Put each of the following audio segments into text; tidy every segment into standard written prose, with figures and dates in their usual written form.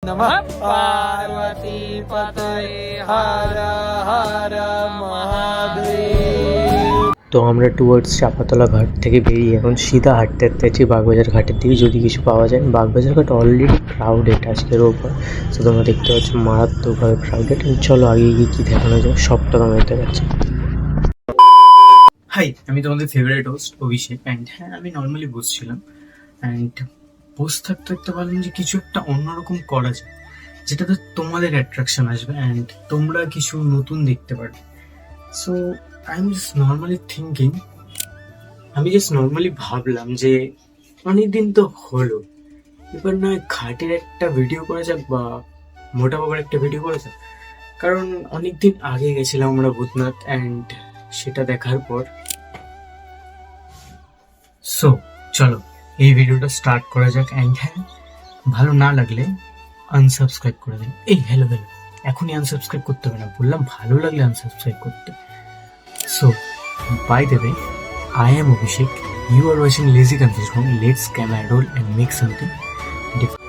नमः पार्वती पतये हर हर महादेव। তো আমরা টুয়ার্ডস চাপাতলা ঘাট থেকে বেরিয়ে এখন সিধা হাঁটতে হাঁটতে আছি বাগবাজার ঘাটের দিকে, যদি কিছু পাওয়া যায়। বাগবাজার ঘাট অলরেডি ক্রাউডেড আজকের ওপর, তো তোমরা দেখতে পাচ্ছ মারাত্মকভাবে ক্রাউডেড। চলো আগে গিয়ে কী দেখানো যায় সবটা তোমরা দেখতে পাচ্ছ। হাই, আমি তোমাদের ফেভারিট হোস্ট অভিষেক। অ্যান্ড হ্যাঁ, আমি নর্মালি বসছিলাম অ্যান্ড বসে থাকতে থাকতে ভাবলাম যে কিছু একটা অন্যরকম করা যায়, যেটাতে তোমাদের অ্যাট্রাকশন আসবে অ্যান্ড তোমরা কিছু নতুন দেখতে পারবে। So I am just normally thinking, আমি জাস্ট নর্মালি ভাবলাম যে অনেকদিন তো হলো, এবার নয় ঘাটের একটা ভিডিও করা যাক বা মোটা বাবার একটা ভিডিও করা যাক। কারণ অনেকদিন আগে গেছিলাম আমরা ভূতনাথ, অ্যান্ড সেটা দেখার পর সো চলো এই ভিডিওটা স্টার্ট করা যাক। অ্যান্ড হ্যাঁ, ভালো না লাগলে আনসাবস্ক্রাইব করে দিন। এই হ্যালো এখনই আনসাবস্ক্রাইব করতে হবে না, বললাম ভালো লাগলে আনসাবস্ক্রাইব করতে। So by the way, I am Abhishek, you are watching lazy confusion. Let's camera roll and make something different.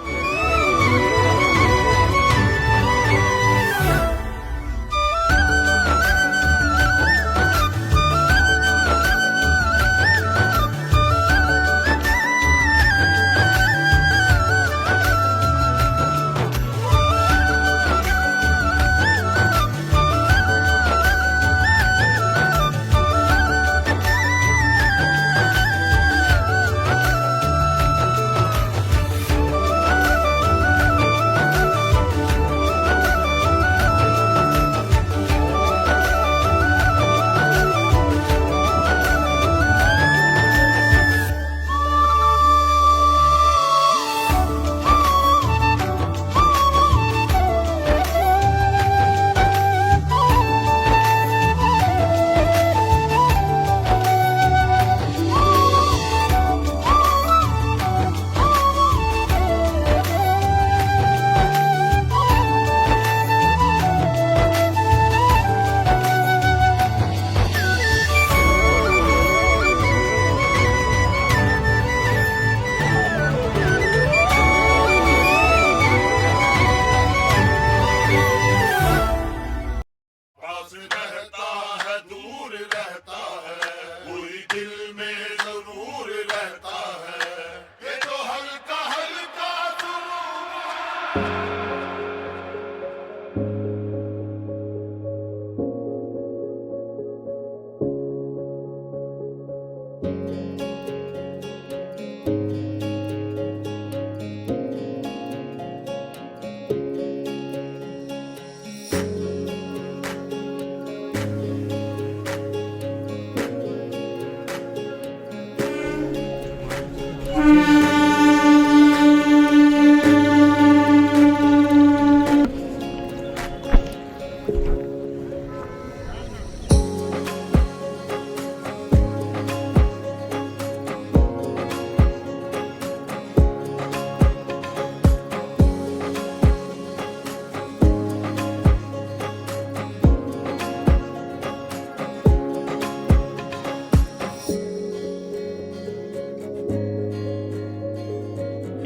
रहता है दूर रहता है, कोई दिल में जरूर रहता है, ये तो हल्का हल्का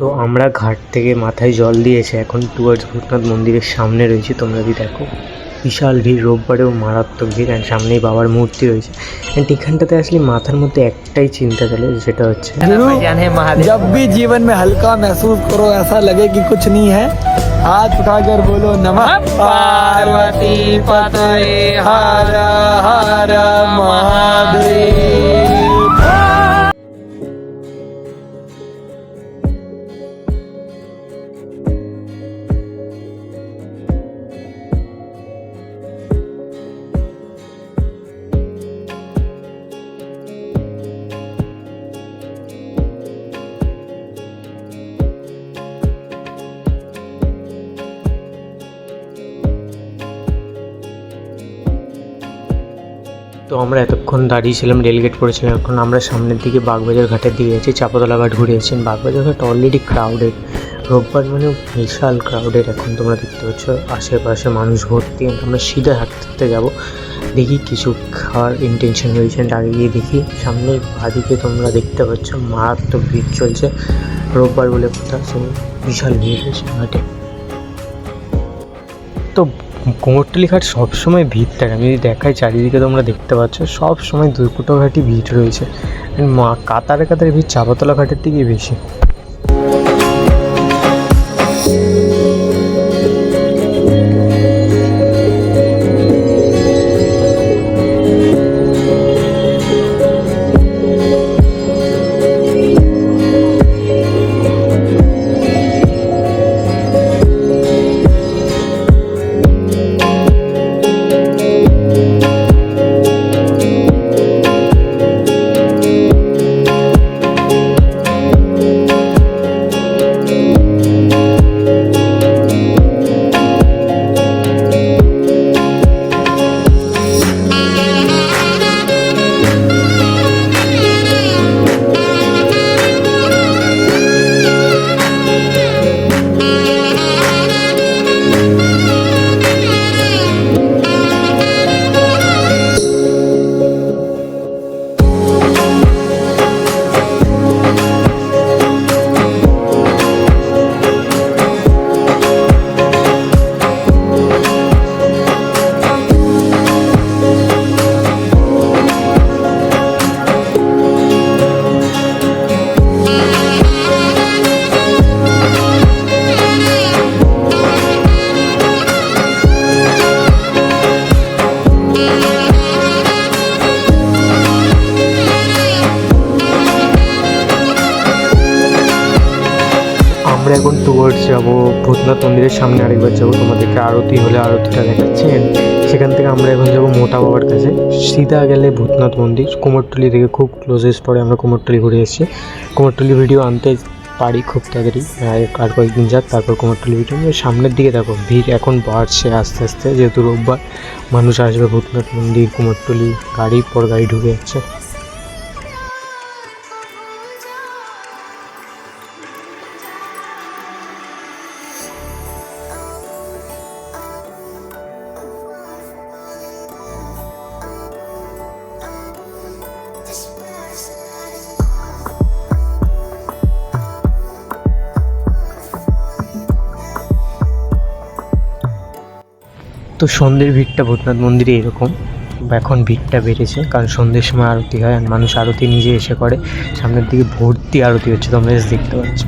তো আমরা ঘাট থেকে মাথায় জল দিয়েছে, এখন টুয়ার্ডস ভূতনাথ মন্দিরের সামনে রয়েছে। তোমরা যদি দেখো বিশাল ভিড়, রোববারেও মারাত্মক ভিড়, অ্যান্ড সামনেই বাবার মূর্তি রয়েছে। অ্যান্ড এখানটাতে আসলে মাথার মধ্যে একটাই চিন্তা চলে, সেটা হচ্ছে जब भी जीवन में हल्का महसूस करो, ऐसा लगे कि कुछ नहीं है, हाथ उठाकर बोलो नमः पार्वती पतये हर हर महादेव। তো আমরা এতক্ষণ দাঁড়িয়েছিলাম, রেলগেট পড়েছিলাম, এখন আমরা সামনের দিকে বাগবাজার ঘাটের দিকে যাচ্ছি। চাপাতলা ঘাট ঘুরে যাচ্ছেন। বাগবাজার ঘাট অলরেডি ক্রাউডেড, রোববার মানে বিশাল ক্রাউডেড। এখন তোমরা দেখতে পাচ্ছ আশেপাশে মানুষ ভর্তি। আমরা সিধা হাঁটতে হাঁটতে যাবো, দেখি কিছু খাওয়ার ইন্টেনশন রয়েছে। আগে গিয়ে দেখি সামনের বাদিকে তোমরা দেখতে পাচ্ছ মারাত্মক ভিড় চলছে, রোববার বলে কথা, সো বিশাল ভিড় হয়েছে ঘাটে। তো কুমোরটুলি ঘাট সবসময় ভিড় থাকে, আমি যদি দেখাই চারিদিকে তোমরা দেখতে পাচ্ছ সব সময় দুর্পুটো ঘাটই ভিড় রয়েছে। কাতারে কাতারে ভিড় চাপাতলা ঘাটের দিকেই বেশি। আমরা এখন টুয়ার্ডস যাবো ভূতনাথ মন্দিরের সামনে, আরেকবার যাবো, তোমাদেরকে আরতি হলে আরতিটা দেখাচ্ছেন। সেখান থেকে আমরা এখন যাবো মোটা বাবার কাছে। সিধা গেলে ভূতনাথ মন্দির, কুমোরটুলি থেকে খুব ক্লোজেস্ট পরে আমরা কুমোরটুলি ঘুরে এসেছি। কুমোরটুলি ভিডিও আনতে পারি খুব তাড়াতাড়ি, আর কয়েকদিন যাক তারপর কুমোরটুলি ভিডিও। সামনের দিকে দেখো ভিড় এখন বাড়ছে আস্তে আস্তে, যেহেতু রোববার মানুষ আসবে ভূতনাথ মন্দির, কুমোরটুলি, গাড়ির পর গাড়ি ঢুকে যাচ্ছে। তো সন্ধ্যের ভিড়টা ভূতনাথ মন্দিরে এরকম, এখন ভিড়টা বেড়েছে কারণ সন্ধ্যের সময় আরতি হয় আর মানুষ আরতি নিজে এসে করে। সামনের দিকে ভর্তি আরতি হচ্ছে, তোমরা দেখতে পাচ্ছ।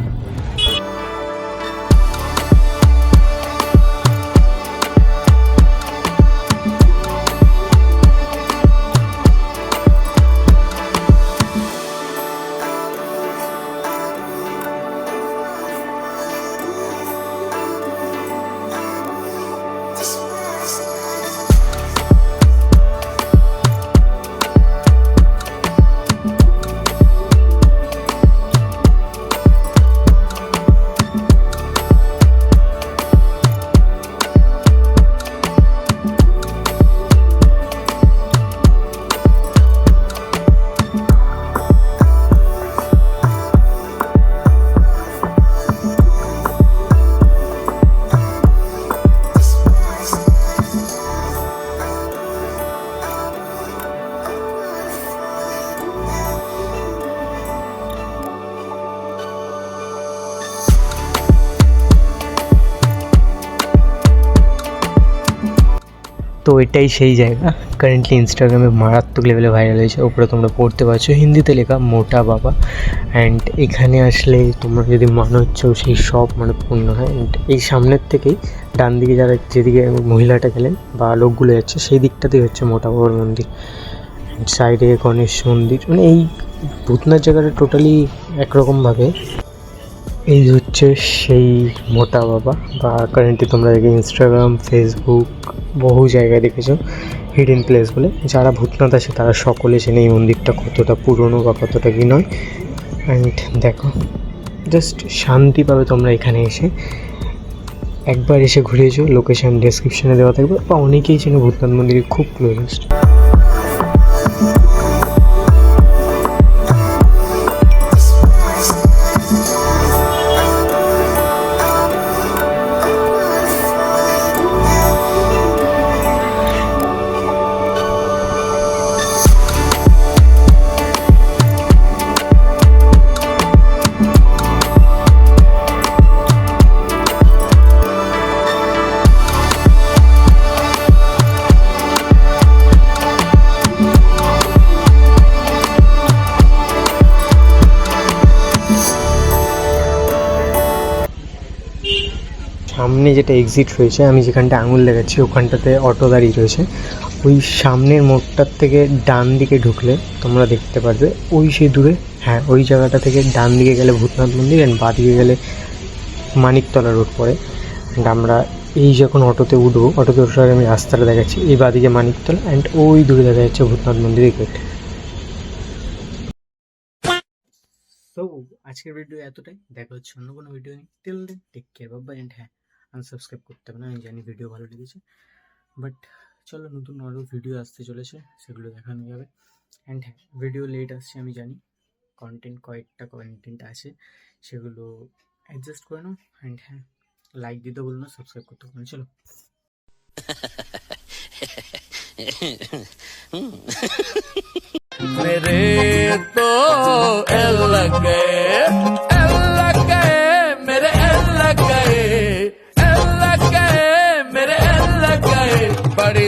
তো এটাই সেই জায়গা, কারেন্টলি ইনস্টাগ্রামে মারাত্মক লেভেলে ভাইরাল হয়েছে। ওপরে তোমরা পড়তে পারছো হিন্দিতে লেখা মোটা বাবা। অ্যান্ড এখানে আসলে তোমরা যদি মানোচ্ছ সেই সব মানে পূর্ণ হয়। অ্যান্ড এই সামনের থেকেই ডান দিকে যারা যেদিকে মহিলাটা গেলেন বা লোকগুলো যাচ্ছে সেই দিকটাতেই হচ্ছে মোটা বাবার মন্দির। সাইডে গণেশ মন্দির, মানে এই ভূতনাথ জায়গাটা টোটালি একরকমভাবে। এই হচ্ছে সেই মোটা বাবা, বা কারেন্টলি তোমরা দেখে ইনস্টাগ্রাম, ফেসবুক বহু জায়গায় দেখেছো হিডেন প্লেস বলে। যারা ভূতনাথ আসে তারা সকলে চেনে এই মন্দিরটা কতটা পুরনো বা কতটা কি নয়। অ্যান্ড দেখো জাস্ট শান্তি পাবে তোমরা এখানে এসে, একবার এসে ঘুরেছো। লোকেশান ডেসক্রিপশানে দেওয়া থাকবে, বা অনেকেই চেনে ভূতনাথ মন্দিরে খুব ক্লোজেস্ট। সামনে যেটা এক্সিট রয়েছে, আমি যেখানটা আঙুল দেখাচ্ছি ওখানটাতে অটো দাঁড়িয়ে রয়েছে। ওই সামনের মোড়টার থেকে ডান দিকে ঢুকলে তোমরা দেখতে পারবে ওই সেই দূরে, হ্যাঁ ওই জায়গাটা থেকে ডান দিকে গেলে ভূতনাথ মন্দির অ্যান্ড বাঁ দিকে গেলে মানিকতলা রোড পড়ে। অ্যান্ড আমরা এই যখন অটোতে উঠবো, অটোতে ওঠার আগে আমি রাস্তাটা দেখাচ্ছি, এই বাঁ দিকে মানিকতলা অ্যান্ড ওই দূরে দেখা যাচ্ছে ভূতনাথ মন্দিরের গেট। তো আজকের ভিডিও এতটাই, দেখা হচ্ছে অন্য কোনো ভিডিও নিয়ে। Till then take care, bye bye. And হ্যাঁ, আনসাবস্ক্রাইব করতে হবে না, আমি জানি ভিডিও ভালো লেগেছে, বাট চলো নতুন আরও ভিডিও আসতে চলেছে, সেগুলো দেখানো যাবে। অ্যান্ড হ্যাঁ, ভিডিও লেট আসছে আমি জানি, কয়েকটা কন্টেন্ট আছে, সেগুলো অ্যাডজাস্ট করে নাও। অ্যান্ড হ্যাঁ, লাইক দিতে বলো না, সাবস্ক্রাইব করতে বলো না। চলো, मेरे तो एल लगे मेरे एल लगे मेरे एल लगे बड़ी